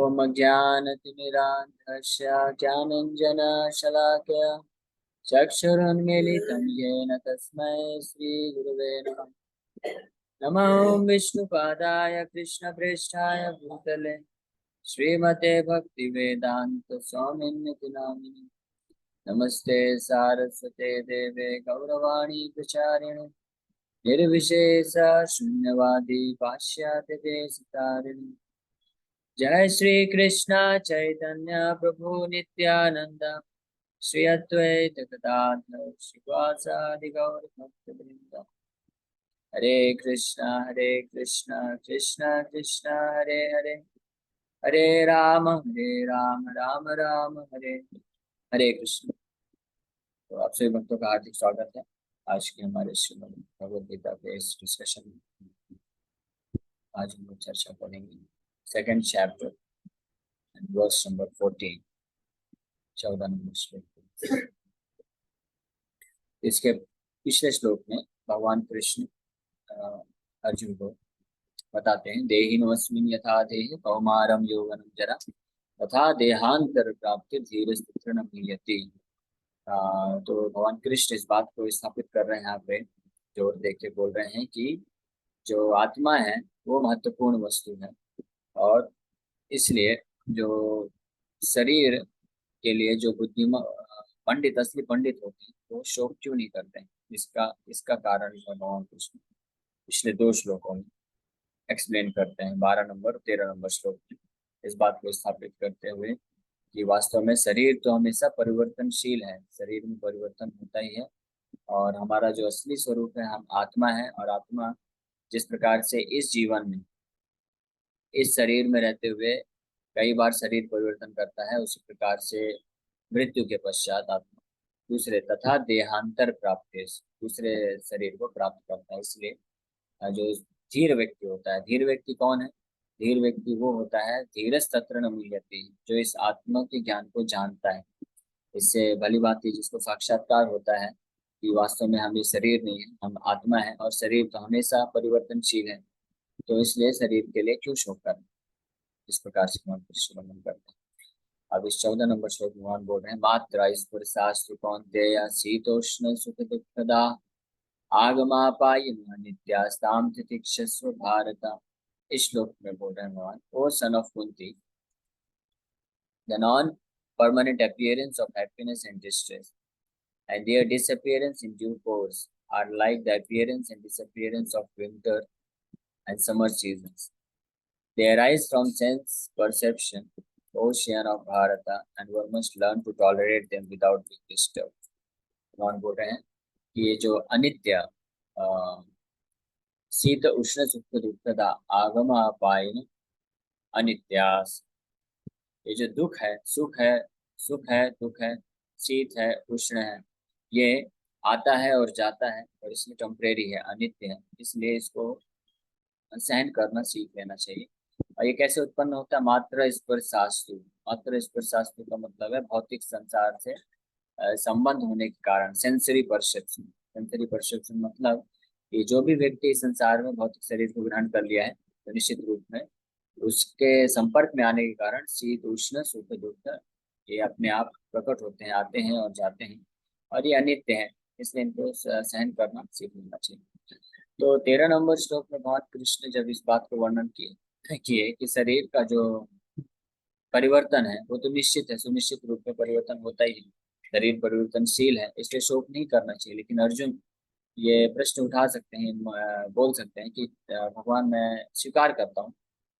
ओम ज्ञानतिमिरान्धस्य ज्ञानञ्जनशलाकया चक्षुरुन्मीलितं येन तस्मै श्रीगुरुवे नमः। नमो विष्णुपादाय कृष्णप्रेष्ठाय भूतले श्रीमते भक्तिवेदान्तस्वामिन्निति नामिने। नमस्ते सारस्वते देवे गौरवाणी प्रचारिणे निर्विशेष शून्यवादी पाश्चात्य देशतारिणे। जय श्री कृष्ण चैतन्य प्रभु नित्यानंद श्री अद्वैत गदाधर श्रीवासादि गौर भक्तवृंद। हरे कृष्णा कृष्ण कृष्ण हरे हरे, हरे राम राम राम हरे हरे कृष्ण। तो आप सभी भक्तों का हार्दिक स्वागत है आज के हमारे श्रीमद् भगवद गीता के इस डिस्कशन में। आज हम लोग चर्चा करेंगे second chapter verse number 14, 14 number श्लोक। इसके पिछले श्लोक में भगवान कृष्ण अर्जुन को बताते हैं, देहिनोऽस्मिन् यथा देहे कौमारम यौवनम जरा तथा देहांतर प्राप्ति धीरे स्थिर न भीयति। तो भगवान कृष्ण इस बात को स्थापित कर रहे हैं, यहाँ पे जोर दे के बोल रहे हैं कि जो आत्मा है वो महत्वपूर्ण वस्तु है, और इसलिए जो शरीर के लिए जो बुद्धिमान पंडित, असली पंडित होते हैं, वो शोक क्यों नहीं करते हैं। इसका कारण भगवान कृष्ण पिछले 2 श्लोकों में एक्सप्लेन करते हैं, 12 नंबर 13 नंबर श्लोक में, इस बात को स्थापित करते हुए कि वास्तव में शरीर तो हमेशा परिवर्तनशील है, शरीर में परिवर्तन होता ही है, और हमारा जो असली स्वरूप है हम आत्मा है, और आत्मा जिस प्रकार से इस जीवन में इस शरीर में रहते हुए कई बार शरीर परिवर्तन करता है, उसी प्रकार से मृत्यु के पश्चात आत्मा दूसरे तथा देहांतर प्राप्त दूसरे शरीर को प्राप्त करता है। इसलिए जो धीर व्यक्ति होता है, धीर व्यक्ति कौन है? धीर व्यक्ति वो होता है धीरज तत्र न मुह्यति, जो इस आत्मा के ज्ञान को जानता है। इससे भली भांति जिसको साक्षात्कार होता है कि वास्तव में हम ये शरीर नहीं है, हम आत्मा है, और शरीर तो हमेशा परिवर्तनशील है, तो इसलिए शरीर के लिए क्यों शोक करना। इस प्रकार से भगवान कृष्ण वर्णन करते हैं। अब इस 14 नंबर श्लोक भगवान बोल रहे हैं, मात्रा स्पर्शास्तु कौन्तेय शीतोष्ण सुख दुःखदा आगमापायिनो नित्यास्तां तितिक्षस्व भारत। इस श्लोक में बोल रहे हैं भगवान, O son of Kunti, the non permanent appearance of happiness and distress, and their disappearance in due course are like the appearance and disappearance of winter and summer seasons. They arise from sense perception, ocean of Bharata, and one must learn to tolerate them without being disturbed. भगवान बोल रहे हैं कि ये जो अनित्य शीत उष्ण सुख दुखदा आगम अपायन अनित्यास, ये जो दुख है, सुख है, दुख है, शीत है, उष्ण है, ये आता है और जाता है, और इसमें टेम्परेरी है, अनित्य है, इसलिए इसको सहन करना सीख लेना चाहिए। और ये कैसे उत्पन्न होता है? मात्र स्पर्शास्तु, मात्र स्पर्शास्तु का मतलब है भौतिक संसार से संबंध होने के कारण, सेंसरी परसेप्शन। सेंसरी परसेप्शन मतलब ये जो भी व्यक्ति इस संसार में भौतिक शरीर को ग्रहण कर लिया है, तो निश्चित रूप में उसके संपर्क में आने के कारण शीत उष्ण सुख दुख ये अपने आप प्रकट होते हैं, आते हैं और जाते हैं, और ये अनित्य है, इसलिए इनको सहन करना सीख लेना चाहिए। तो 13 नंबर श्लोक में भगवान कृष्ण जब इस बात को वर्णन किए कि शरीर का जो परिवर्तन है वो तो निश्चित है, सुनिश्चित रूप में परिवर्तन होता ही है, शरीर परिवर्तनशील है, इसलिए शोक नहीं करना चाहिए। लेकिन अर्जुन ये प्रश्न उठा सकते हैं, बोल सकते हैं कि भगवान मैं स्वीकार करता हूँ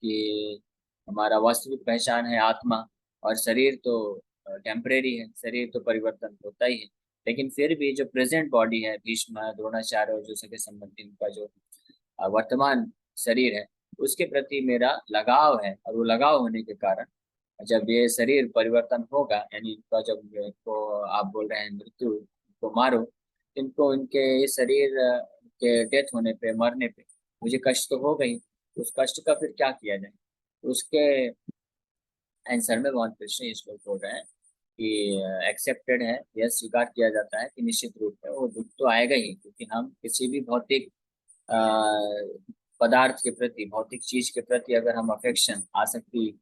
कि हमारा वास्तविक पहचान है आत्मा, और शरीर तो टेम्परेरी है, शरीर तो परिवर्तन होता ही है, लेकिन फिर भी जो प्रेजेंट बॉडी है, भीष्म द्रोणाचार्य और जो सके संबंधी का जो वर्तमान शरीर है, उसके प्रति मेरा लगाव है, और वो लगाव होने के कारण जब ये शरीर परिवर्तन होगा, यानी इनका जब इनको आप बोल रहे हैं मृत्यु को मारो, इनको इनके इस शरीर के डेथ होने पे, मरने पे मुझे कष्ट तो हो गई, उस कष्ट का फिर क्या किया जाए। उसके आंसर में भगवान कृष्ण इस श्लोक बोल रहे हैं कि एक्सेप्टेड है, यह स्वीकार किया जाता है कि निश्चित रूप में वो दुख तो आएगा ही, क्योंकि हम किसी भी भौतिक पदार्थ के प्रति, भौतिक चीज के प्रति अगर हम अफेक्शन, आसक्ति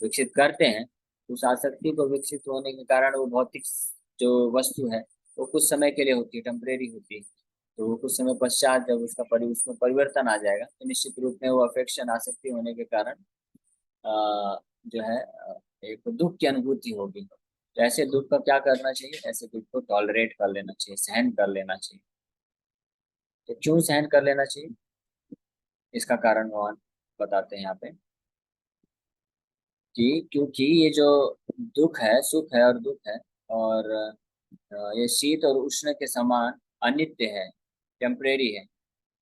विकसित करते हैं, उस आसक्ति को विकसित होने के कारण वो भौतिक जो वस्तु है वो कुछ समय के लिए होती है, टेम्परेरी होती है। तो वो कुछ समय पश्चात जब उसमें परिवर्तन आ जाएगा तो निश्चित रूप में वो अफेक्शन आसक्ति होने के कारण जो है एक दुख की अनुभूति होगी। तो ऐसे दुख का क्या करना चाहिए? ऐसे दुख को टॉलरेट कर लेना चाहिए, सहन कर लेना चाहिए। तो क्यों सहन कर लेना चाहिए? इसका कारण भगवान बताते हैं यहाँ पे कि क्योंकि ये जो दुख है, सुख है और दुख है, और ये शीत और उष्ण के समान अनित्य है, टेम्परेरी है,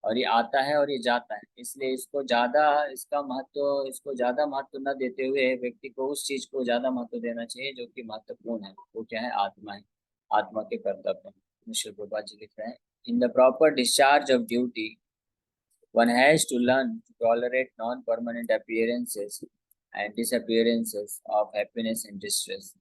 और ये आता है और ये जाता है। इसलिए इसको ज्यादा महत्व न देते हुए व्यक्ति को उस चीज को ज्यादा महत्व देना चाहिए जो कि महत्वपूर्ण है। वो क्या है? आत्मा है, आत्मा के कर्तव्य है। श्री प्रभुपाद जी लिख रहे हैं, in the proper discharge of duty one has to learn to tolerate non-permanent appearances and disappearances of happiness and distress.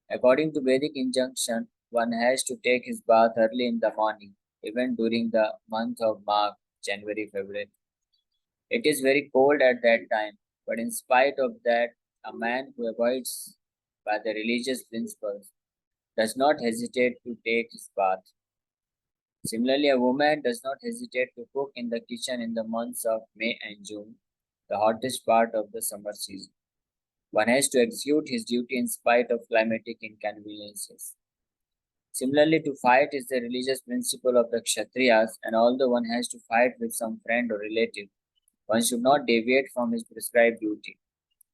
According to Vedic injunction, one has to take his bath early in the morning, even during the month of March, January, February. It is very cold at that time, but in spite of that, a man who abides by the religious principles does not hesitate to take his bath. Similarly, a woman does not hesitate to cook in the kitchen in the months of May and June, the hottest part of the summer season. One has to execute his duty in spite of climatic inconveniences. Similarly, to fight is the religious principle of the Kshatriyas, and although one has to fight with some friend or relative, one should not deviate from his prescribed duty.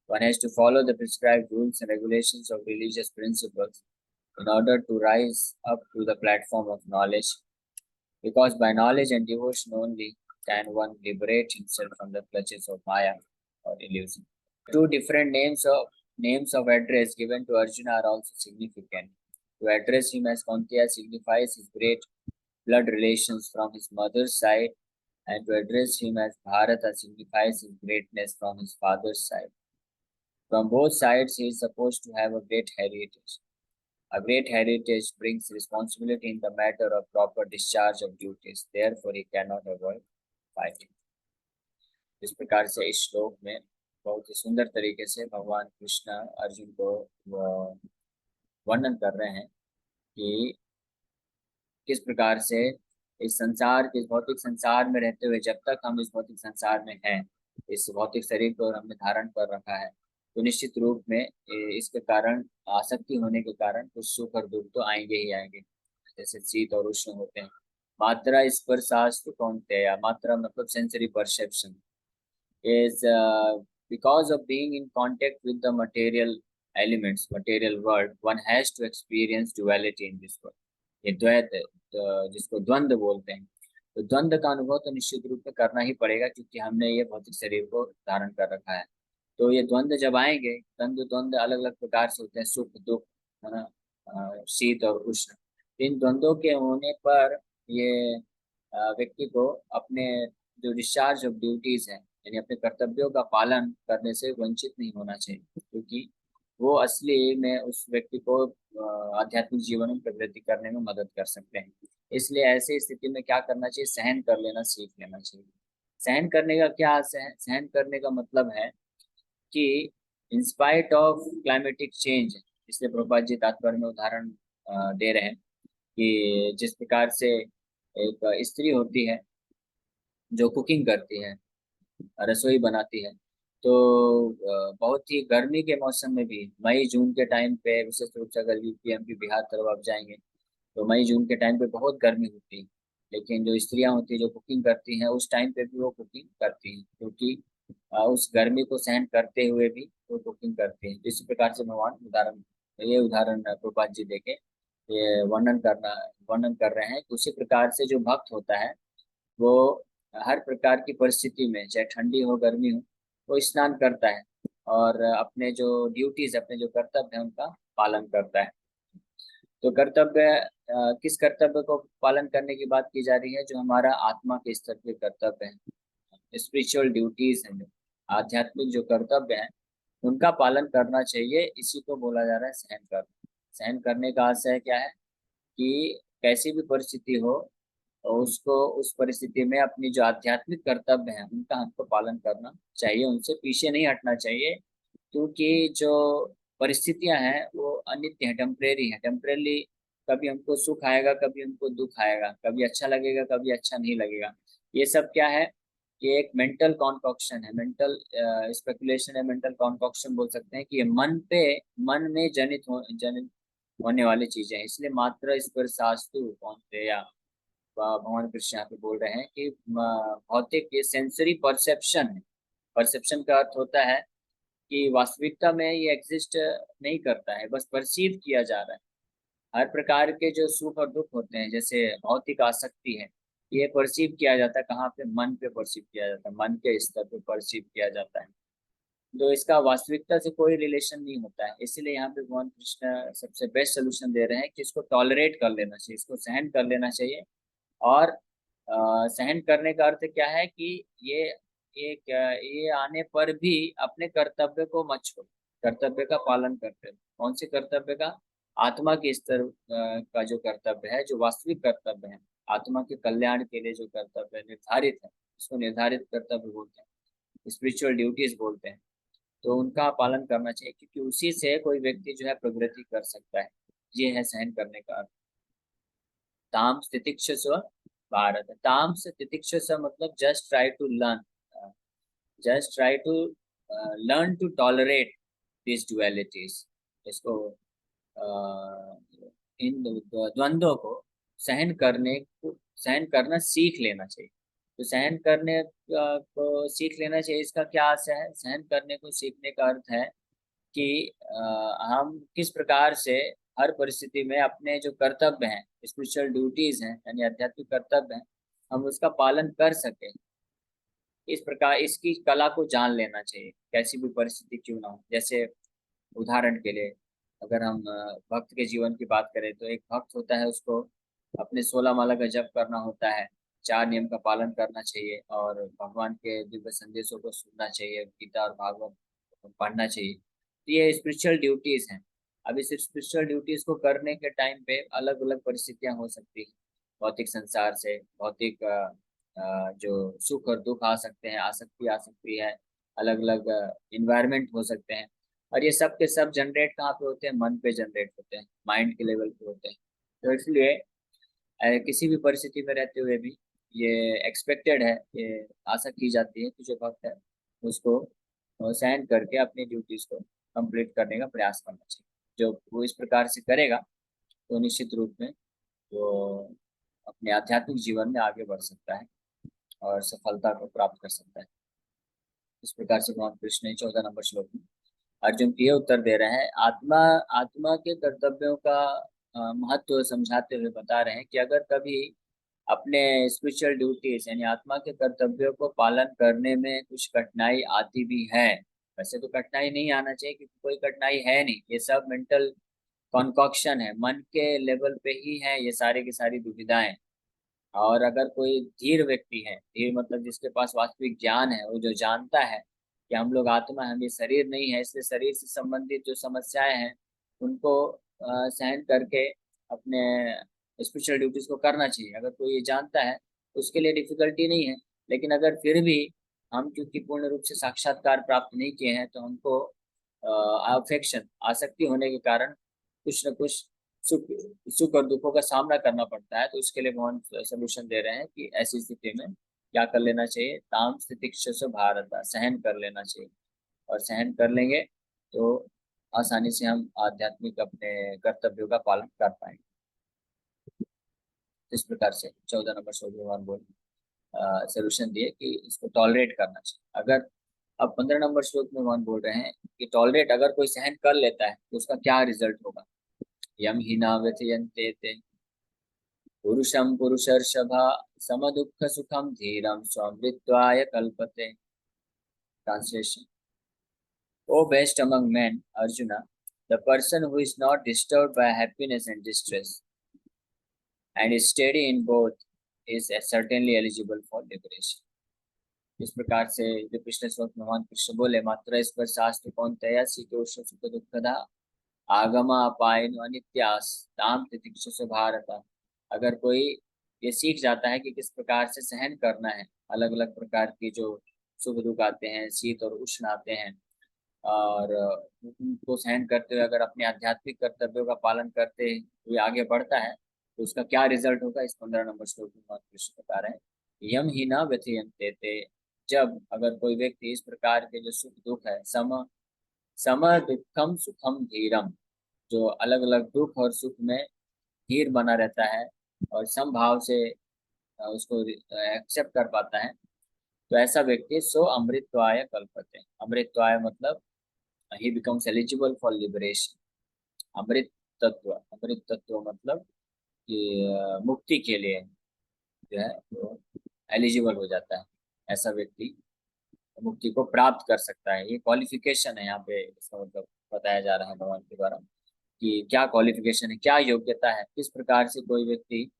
One has to follow the prescribed rules and regulations of religious principles in order to rise up to the platform of knowledge, because by knowledge and devotion only can one liberate himself from the clutches of Maya or illusion. Two different names of address given to Arjuna are also significant. To address him as Kaunteya signifies his great blood relations from his mother's side, and to address him as Bharata signifies his greatness from his father's side. From both sides, he is supposed to have a great heritage. A great heritage brings responsibility in the matter of proper discharge of duties. Therefore, he cannot avoid fighting. इस प्रकार से इस श्लोक में बहुत ही सुंदर तरीके से भगवान कृष्ण अर्जुन को वर्णन कर रहे हैं कि किस प्रकार से इस भौतिक संसार में रहते हुए, जब तक हम इस भौतिक संसार में हैं, इस भौतिक शरीर को हमने धारण कर रखा है, तो निश्चित रूप में इसके कारण, आसक्ति होने के कारण कुछ सुख और दुख तो आएंगे ही आएंगे, जैसे शीत और उष्ण होते हैं। मात्रा स्पर्शास्तु कौन्तेय, मात्रा मतलब sensory perception, is because of being in contact with the material elements, material world, one has to experience duality in this world. ये द्वैत, जिसको द्वंद्व बोलते हैं, तो द्वंद्व का अनुभव तो निश्चित रूप में करना ही पड़ेगा, क्योंकि हमने ये भौतिक शरीर को धारण कर रखा है। तो ये द्वंद्व जब आएंगे, द्वंद्व अलग अलग प्रकार से होते हैं, सुख दुख, है ना, शीत और उष्ण। इन द्वंद्वों के होने पर ये व्यक्ति को अपने जो डिस्चार्ज ऑफ ड्यूटीज है, यानी अपने कर्तव्यों का पालन करने से वंचित नहीं होना चाहिए, क्योंकि वो असली में उस व्यक्ति को आध्यात्मिक जीवन में प्रगति करने में मदद कर सकते हैं। इसलिए ऐसी स्थिति में क्या करना चाहिए? सहन कर लेना सीख लेना चाहिए। सहन करने का क्या सहन करने का मतलब है कि in spite of climatic change, इसलिए प्रभुपाद जी तात्पर्य में उदाहरण दे रहे हैं कि जिस प्रकार से एक स्त्री होती है जो कुकिंग करती है, रसोई बनाती है, तो बहुत ही गर्मी के मौसम में भी, मई जून के टाइम पे, विशेष रूप से अगर यूपी एमपी बिहार तरफ आप जाएंगे तो मई जून के टाइम पे बहुत गर्मी होती है, लेकिन जो स्त्रियां होती है जो कुकिंग करती हैं उस टाइम पे भी वो कुकिंग करती हैं, क्योंकि उस गर्मी को सहन करते हुए भी वो कुकिंग करती हैं। इसी प्रकार से भगवान ये उदाहरण प्रभुपाद जी देके ये वर्णन कर रहे हैं कि उसी प्रकार से जो भक्त होता है वो हर प्रकार की परिस्थिति में, चाहे ठंडी हो गर्मी हो, वो स्नान करता है और अपने जो ड्यूटीज, अपने जो कर्तव्य है उनका पालन करता है। तो किस कर्तव्य को पालन करने की बात की जा रही है? जो हमारा आत्मा के स्तर के कर्तव्य है, स्पिरिचुअल ड्यूटीज हैं, जो आध्यात्मिक जो कर्तव्य हैं उनका पालन करना चाहिए। इसी को बोला जा रहा है सहन करना। सहन करने का आशय क्या है कि कैसी भी परिस्थिति हो और उसको, उस परिस्थिति में अपनी जो आध्यात्मिक कर्तव्य हैं उनका हमको पालन करना चाहिए, उनसे पीछे नहीं हटना चाहिए, क्योंकि जो परिस्थितियां हैं वो अनित्य है, टेम्परेरी है। टेम्परेरी कभी हमको सुख आएगा, कभी हमको दुख आएगा, कभी अच्छा लगेगा, कभी अच्छा नहीं लगेगा। ये सब क्या है? ये एक मेंटल कॉन्कॉक्शन है, मेंटल स्पेकुलेशन है, मेंटल कॉन्कॉक्शन बोल सकते हैं कि ये मन में जनित होने वाली चीजें हैं। इसलिए मात्र स्पर्शास्तु कौन्तेय, भगवान कृष्ण यहाँ पे बोल रहे हैं कि भौतिक ये सेंसरी परसेप्शन है। परसेप्शन का अर्थ होता है कि वास्तविकता में ये एग्जिस्ट नहीं करता है, बस परसीव किया जा रहा है। हर प्रकार के जो सुख और दुख होते हैं, जैसे भौतिक आसक्ति है, ये परसीव किया जाता है कहाँ पे? मन पे परसीव किया जाता है, मन के स्तर पे परसीव किया जाता है। तो इसका वास्तविकता से कोई रिलेशन नहीं होता है। इसीलिए यहाँ पे भगवान कृष्ण सबसे बेस्ट सोल्यूशन दे रहे हैं कि इसको टॉलरेट कर लेना चाहिए, इसको सहन कर लेना चाहिए। और सहन करने का अर्थ क्या है कि ये ये आने पर भी अपने कर्तव्य को मत छोड़ो, कर्तव्य का पालन करते रहो। कौन से कर्तव्य का? आत्मा के स्तर का जो कर्तव्य है, जो वास्तविक कर्तव्य है, आत्मा के कल्याण के लिए जो कर्तव्य निर्धारित है, उसको निर्धारित कर्तव्य बोलते हैं, स्पिरिचुअल ड्यूटीज बोलते हैं। तो उनका पालन करना चाहिए, क्योंकि उसी से कोई व्यक्ति जो है प्रगति कर सकता है। ये है सहन करने का अर्थ। ताम तितिक्षस्व भारत, ताम से तितिक्षस्व मतलब just try to learn, just try to learn to tolerate this dualities. इसको इन द्वंद्वों को सहन करना सीख लेना चाहिए। तो सहन करने को सीख लेना चाहिए, इसका क्या अर्थ है? सहन करने को सीखने का अर्थ है कि हम किस प्रकार से हर परिस्थिति में अपने जो कर्तव्य हैं, स्पिरिचुअल ड्यूटीज हैं, यानी आध्यात्मिक कर्तव्य हैं, हम उसका पालन कर सकें। इस प्रकार इसकी कला को जान लेना चाहिए, कैसी भी परिस्थिति क्यों ना हो। जैसे उदाहरण के लिए, अगर हम भक्त के जीवन की बात करें, तो एक भक्त होता है, उसको अपने 16 माला का जप करना होता है, 4 नियम का पालन करना चाहिए, और भगवान के दिव्य संदेशों को सुनना चाहिए, गीता और भागवत पढ़ना चाहिए। तो ये स्पिरिचुअल ड्यूटीज हैं। अब इस स्पिरिचुअल ड्यूटीज को करने के टाइम पे अलग अलग परिस्थितियां हो सकती हैं। भौतिक संसार से भौतिक जो सुख और दुख आ सकते हैं, आसक्ति आ सकती है, अलग अलग इन्वायरमेंट हो सकते हैं। और ये सब के सब जनरेट कहाँ पे होते हैं? मन पे जनरेट होते हैं, माइंड के लेवल पे होते हैं। तो इसलिए किसी भी परिस्थिति में रहते हुए भी ये एक्सपेक्टेड है, ये आशा की जाती है कि जो भक्त है उसको सहन करके अपनी ड्यूटीज को कंप्लीट करने का प्रयास करना चाहिए। जो वो इस प्रकार से करेगा तो निश्चित रूप में वो अपने आध्यात्मिक जीवन में आगे बढ़ सकता है और सफलता को प्राप्त कर सकता है। इस प्रकार से भगवान कृष्ण ने 14 नंबर श्लोक में अर्जुन को ये उत्तर दे रहे हैं। आत्मा आत्मा के कर्तव्यों का महत्व समझाते हुए बता रहे हैं कि अगर कभी अपने स्पिरिचुअल ड्यूटीज यानी आत्मा के कर्तव्यों को पालन करने में कुछ कठिनाई आती भी है, वैसे तो कठिनाई नहीं आना चाहिए, क्योंकि कोई कठिनाई है नहीं, ये सब मेंटल कॉन्कॉक्शन है, मन के लेवल पे ही है ये सारी की सारी दुविधाएं। और अगर कोई धीर व्यक्ति है, धीर मतलब जिसके पास वास्तविक ज्ञान है, वो जो जानता है कि हम लोग आत्मा है, हम ये शरीर नहीं है, इसलिए शरीर से संबंधित जो समस्याएं हैं उनको सहन करके अपने स्पिरिचुअल ड्यूटीज को करना चाहिए। अगर कोई ये जानता है तो उसके लिए डिफिकल्टी नहीं है। लेकिन अगर फिर भी हम क्योंकि पूर्ण रूप से साक्षात्कार प्राप्त नहीं किए हैं, तो हमको अफेक्शन आसक्ति होने के कारण कुछ न कुछ सुख सुख और दुखों का सामना करना पड़ता है। तो उसके लिए भगवान सोल्यूशन दे रहे हैं कि ऐसी स्थिति में क्या कर लेना चाहिए? ताम स्थितिक्षु भारत, सहन कर लेना चाहिए। और सहन कर लेंगे तो आसानी से हम आध्यात्मिक अपने कर्तव्यों का पालन कर पाएंगे। इस प्रकार से 14 नंबर श्लोक में भगवान बोल सोल्यूशन दिए कि इसको टॉलरेट करना चाहिए। अगर अब 15 नंबर श्लोक में भगवान बोल रहे हैं कि टॉलरेट अगर कोई सहन कर लेता है तो उसका क्या रिजल्ट होगा? यम ही ना व्यथयन्ते ते पुरुषम पुरुषर्षभा सम दुख सुखम धीरम स्वमृत्वाय कल्पते। Translation: O best among men, Arjuna, the person who is not disturbed by happiness and distress and is steady in both is certainly eligible for liberation. इस प्रकार से जो पिछले श्लोक में भगवान कृष्ण बोले, मात्र इस पर शास्त्र कौन्तेय शीतोष्ण सुख दुखदा आगमा अपायन अनित्यास ताम तितिक्षु भारत। अगर कोई ये सीख जाता है कि किस प्रकार से सहन करना है, अलग अलग प्रकार की जो सुख दुख आते हैं, शीत और उष्ण आते हैं, और उनको सहन करते हुए अगर अपने आध्यात्मिक कर्तव्यों का पालन करते हुए आगे बढ़ता है तो उसका क्या रिजल्ट होगा, इस 15 नंबर श्लोक में भगवान कृष्ण बता रहे हैं। यम ही न व्यथयन्ते ते, जब अगर कोई व्यक्ति इस प्रकार के जो सुख दुख है, सम सम दुखम सुखम धीरम, जो अलग अलग दुख और सुख में धीर बना रहता है और समभाव से उसको एक्सेप्ट कर पाता है, तो ऐसा व्यक्ति सो अमृतत्वाय कल्पते। अमृतत्वाय मतलब ही बिकम्स एलिजिबल फॉर लिबरेशन। अमृत अमृत तत्व मतलब कि मुक्ति के लिए जो है वो एलिजिबल हो जाता है। ऐसा व्यक्ति मुक्ति को प्राप्त कर सकता है। ये क्वालिफिकेशन है यहाँ पे, इसका मतलब बताया जा रहा है भगवान के द्वारा कि क्या क्वालिफिकेशन है, क्या योग्यता है, किस प्रकार से कोई व्यक्ति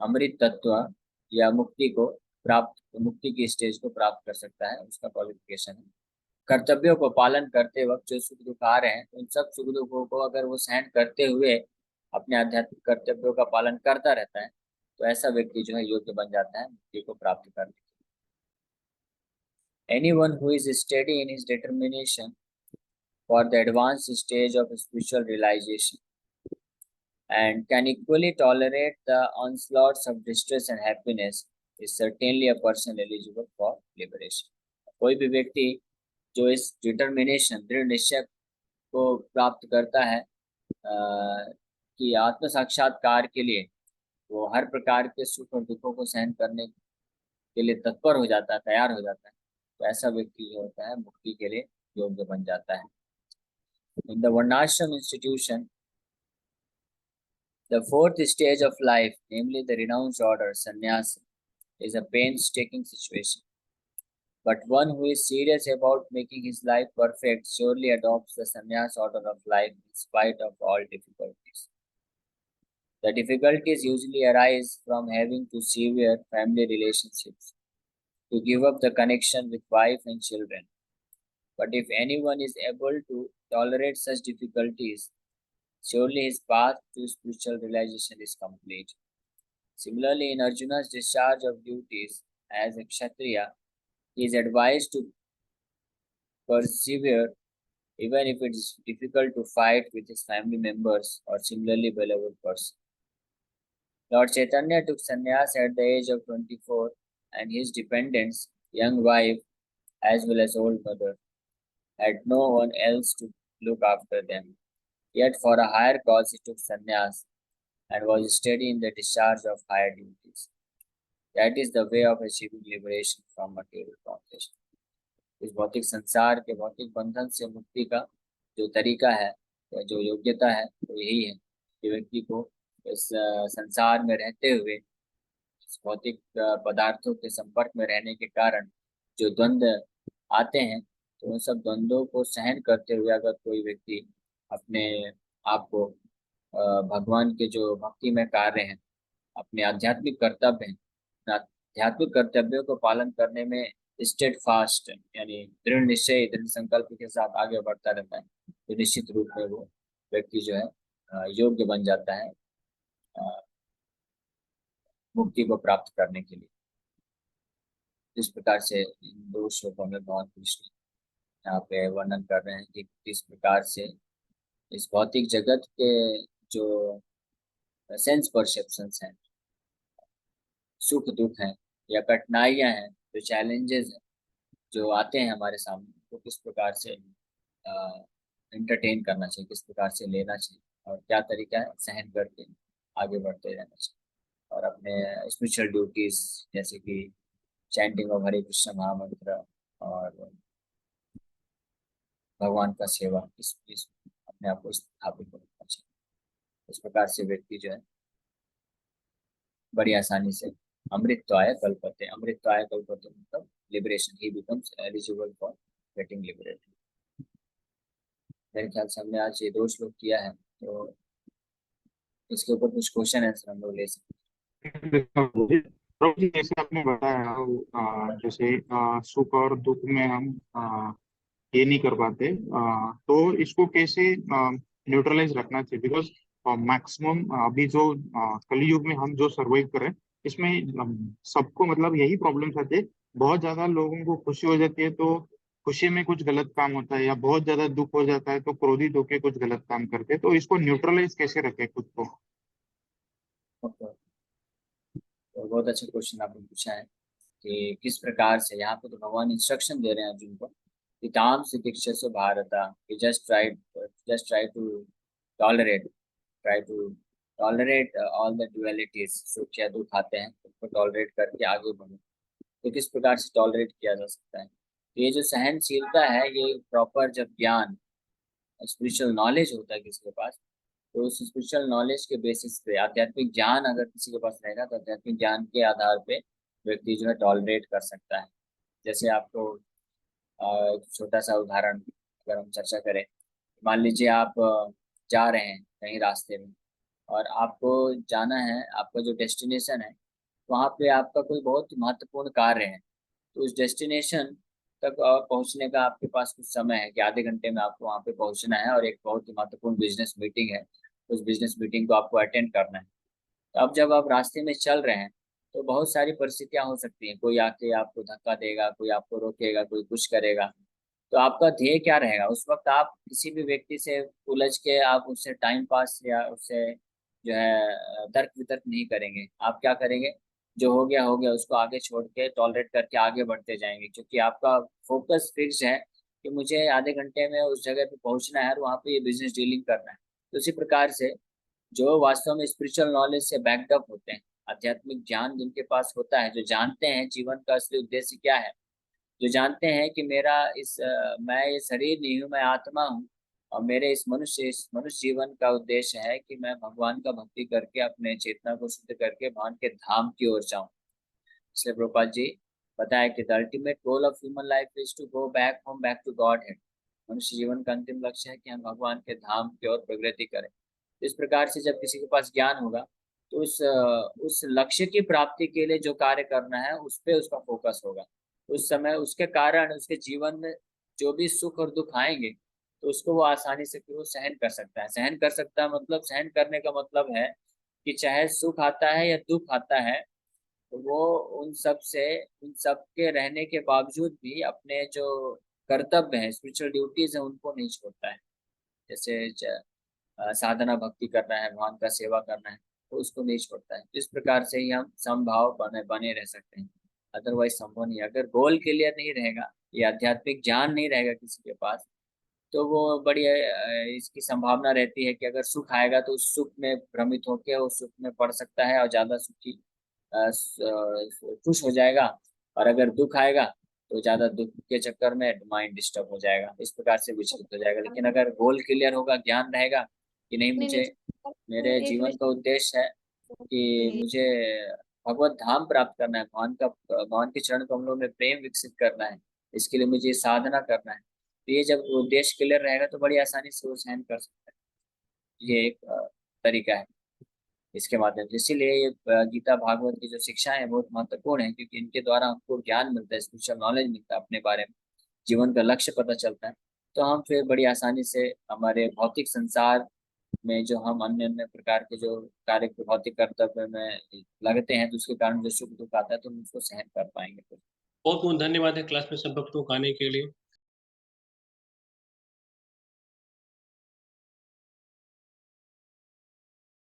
अमृत तत्व या मुक्ति को प्राप्त, मुक्ति की स्टेज को प्राप्त कर सकता है, उसका क्वालिफिकेशन है। कर्तव्यों को पालन करते वक्त जो सुख दुख आ रहे हैं, उन सब सुख दुखों को अगर वो सहन करते हुए अपने आध्यात्मिक कर्तव्यों का पालन करता रहता है, तो ऐसा व्यक्ति जो है योग्य बन जाता है मुक्ति को प्राप्त करने के लिए। Anyone who is steady in his determination for the advanced stage of spiritual realization and can equally tolerate the onslaughts of distress and happiness is certainly a person eligible for liberation. कोई भी व्यक्ति जो इस determination, दृढ़ निश्चय को प्राप्त करता है कि आत्म साक्षात्कार के लिए वो हर प्रकार के सुख और दुखों को सहन करने के लिए तत्पर हो जाता है, तैयार हो जाता है, तो ऐसा व्यक्ति जो होता है मुक्ति के लिए योग्य बन जाता है। इन द वर्णाश्रम institution, the fourth stage of life, namely the renounced order, sannyasa, is a painstaking situation. But one who is serious about making his life perfect surely adopts the sannyas order of life in spite of all difficulties. The difficulties usually arise from having to sever family relationships, to give up the connection with wife and children. But if anyone is able to tolerate such difficulties, surely his path to spiritual realization is complete. Similarly, in Arjuna's discharge of duties as a Kshatriya, he is advised to persevere even if it is difficult to fight with his family members or similarly beloved person. Lord Chaitanya took sannyas at the age of 24, and his dependents, young wife as well as old mother, had no one else to look after them. Yet for a higher cause he took sannyas and was steady in the discharge of higher duties. That is the way of achieving liberation from material foundation. इस भौतिक संसार के भौतिक बंधन से मुक्ति का जो तरीका है या जो योग्यता है वो यही है कि व्यक्ति को इस संसार में रहते हुए इस भौतिक पदार्थों के संपर्क में रहने के कारण जो द्वंद्व आते हैं, तो उन सब द्वंद्वों को सहन करते हुए अगर कोई व्यक्ति अपने आप को भगवान के जो भक्ति में कार्य हैं, अपने आध्यात्मिक कर्तव्य हैं, आध्यात्मिक कर्तव्यों को पालन करने में स्टेड फास्ट यानी दृढ़ निश्चय, दृढ़ संकल्प के साथ आगे बढ़ता रहता है, तो निश्चित रूप में वो व्यक्ति जो है योग्य बन जाता है मुक्ति को प्राप्त करने के लिए। इस प्रकार से इन दो श्लोकों में भगवान कृष्ण यहाँ पे वर्णन कर रहे हैं कि किस प्रकार से इस भौतिक जगत के जो सेंस परसेप्शंस हैं, सुख दुख हैं या कठिनाइयां हैं, जो चैलेंजेस हैं जो आते हैं हमारे सामने, तो किस प्रकार से एंटरटेन करना चाहिए, किस प्रकार से लेना चाहिए और क्या तरीका है सहन करके आगे बढ़ते रहना चाहिए और अपने स्पिरिचुअल ड्यूटीज जैसे कि चैंटिंग ऑफ हरे कृष्ण महामंत्र और भगवान का सेवा, इस अपने आप को स्थापित करना चाहिए। इस प्रकार से व्यक्ति जो है बड़ी आसानी से अमृतत्वाय कल्पते, अमृतत्वाय कल्पते मतलब liberation, he becomes eligible for getting liberated. मेरे ख्याल से हमने आज ये 2 श्लोक किया है, तो इसके ऊपर कुछ क्वेश्चन आंसर हम लोग ले सकते प्रभु जी, जैसे आपने बताया जैसे सुख और दुख में हम ये नहीं कर पाते, तो इसको कैसे न्यूट्रलाइज रखना चाहिए? बिकॉज मैक्सिमम अभी जो कलयुग में हम जो सर्वाइव कर रहे हैं, इसमें सबको मतलब यही प्रॉब्लम्स आते हैं। बहुत ज्यादा लोगों को खुशी हो जाती है तो खुशी में कुछ गलत काम होता है या बहुत ज्यादा दुख हो जाता है तो क्रोधित होकर कुछ गलत काम करते हैं, तो इसको न्यूट्रलाइज कैसे रखें खुद को? तो बहुत अच्छा क्वेश्चन आपने पूछा है कि किस प्रकार से। यहाँ पे तो भगवान इंस्ट्रक्शन दे रहे हैं अर्जुन को कि ताम से दीक्षसु भारता, कि just try to tolerate, try to tolerate all the dualities, सुख या दुख आते हैं उसको टॉलरेट करके आगे बढ़ो। तो किस प्रकार से टॉलरेट किया जा सकता है? तो ये जो सहनशीलता है, ये प्रॉपर जब ज्ञान, स्पिरिचुअल नॉलेज होता है किसी के पास, तो उस स्पिरिचुअल नॉलेज के बेसिस पे, आध्यात्मिक ज्ञान अगर किसी के पास रहेगा तो आध्यात्मिक ज्ञान के आधार पे व्यक्ति जो है टॉलरेट कर सकता है। जैसे आपको एक छोटा सा उदाहरण अगर हम चर्चा करें, मान लीजिए आप जा रहे हैं कहीं रास्ते में, और आपको जाना है, आपका जो डेस्टिनेशन है वहाँ पे आपका कोई बहुत महत्वपूर्ण कार्य है। तो उस डेस्टिनेशन तक पहुँचने का आपके पास कुछ समय है कि आधे घंटे में आपको वहाँ पे पहुँचना है, और एक बहुत ही महत्वपूर्ण बिजनेस मीटिंग है, उस बिजनेस मीटिंग को आपको अटेंड करना है। तो अब जब आप रास्ते में चल रहे हैं तो बहुत सारी परिस्थितियां हो सकती हैं, कोई आके आपको धक्का देगा, कोई आपको रोकेगा, कोई कुछ करेगा। तो आपका ध्येय क्या रहेगा उस वक्त? आप किसी भी व्यक्ति से उलझ के आप उससे टाइम पास या उससे जो है तर्क वितर्क नहीं करेंगे। आप क्या करेंगे? जो हो गया उसको आगे छोड़ के टॉलरेट करके आगे बढ़ते जाएंगे, क्योंकि आपका फोकस फिक्स है कि मुझे आधे घंटे में उस जगह पे पहुंचना है और वहाँ पे ये बिजनेस डीलिंग करना है। तो इसी प्रकार से जो वास्तव में स्पिरिचुअल नॉलेज से बैक्ड अप होते हैं, आध्यात्मिक ज्ञान जिनके पास होता है, जो जानते हैं जीवन का असली उद्देश्य क्या है, जो जानते हैं कि मैं ये शरीर नहीं हूँ, मैं आत्मा हूँ, और मेरे इस मनुष्य जीवन का उद्देश्य है कि मैं भगवान का भक्ति करके अपने चेतना को शुद्ध करके भगवान के धाम की ओर जाऊं। इसलिए प्रभुपाद जी बताया कि the ultimate goal of human life is to go back home, back to Godhead. मनुष्य जीवन का अंतिम लक्ष्य है कि हम भगवान के धाम की ओर प्रगति करें। इस प्रकार से जब किसी के पास ज्ञान होगा तो उस लक्ष्य की प्राप्ति के लिए जो कार्य करना है उस पे उसका फोकस होगा। उस समय उसके कारण उसके जीवन में जो भी सुख और दुख आएंगे तो उसको वो आसानी से फिर वो सहन कर सकता है। सहन कर सकता है मतलब, सहन करने का मतलब है कि चाहे सुख आता है या दुख आता है, तो वो उन सब के रहने के बावजूद भी अपने जो कर्तव्य है, स्पिरिचुअल ड्यूटीज है, उनको नहीं छोड़ता है। जैसे साधना भक्ति करना है, भगवान का सेवा करना है, तो उसको नहीं छोड़ता है। इस प्रकार से ही हम समभाव बने बने रह सकते हैं। अदरवाइज संभव नहीं है। अगर गोल क्लियर नहीं रहेगा या आध्यात्मिक ज्ञान नहीं रहेगा किसी के पास, तो वो बड़ी इसकी संभावना रहती है कि अगर सुख आएगा तो उस सुख में भ्रमित होकर उस सुख में पड़ सकता है और ज्यादा सुखी खुश हो जाएगा। और अगर दुख आएगा तो ज्यादा दुख के चक्कर में माइंड डिस्टर्ब हो जाएगा, इस प्रकार से विचलित हो जाएगा। लेकिन अगर गोल क्लियर होगा, ज्ञान रहेगा कि नहीं, नहीं नहीं मुझे मेरे एक जीवन का उद्देश्य है कि मिनट। मुझे भगवत धाम प्राप्त करना है, भगवान के चरण कमलों में प्रेम विकसित करना है, इसके लिए मुझे साधना करना है। तो ये जब उद्देश्य क्लियर रहेगा तो बड़ी आसानी से वो सहन कर सकता है। ये एक तरीका है इसके माध्यम से। इसीलिए ये गीता भागवत की जो शिक्षा है बहुत महत्वपूर्ण है, क्योंकि इनके द्वारा हमको ज्ञान मिलता है, स्पिरिचुअल नॉलेज मिलता है, अपने बारे में जीवन का लक्ष्य पता चलता है। तो हम फिर बड़ी आसानी से हमारे भौतिक संसार में जो हम अन्य अन्य प्रकार के जो कार्य भौतिक कर्तव्य में लगते हैं, तो उसके कारण जो सुख दुख आता है तो हम उसको सहन कर पाएंगे। बहुत बहुत धन्यवाद है क्लास में सब भक्तों को आने के लिए।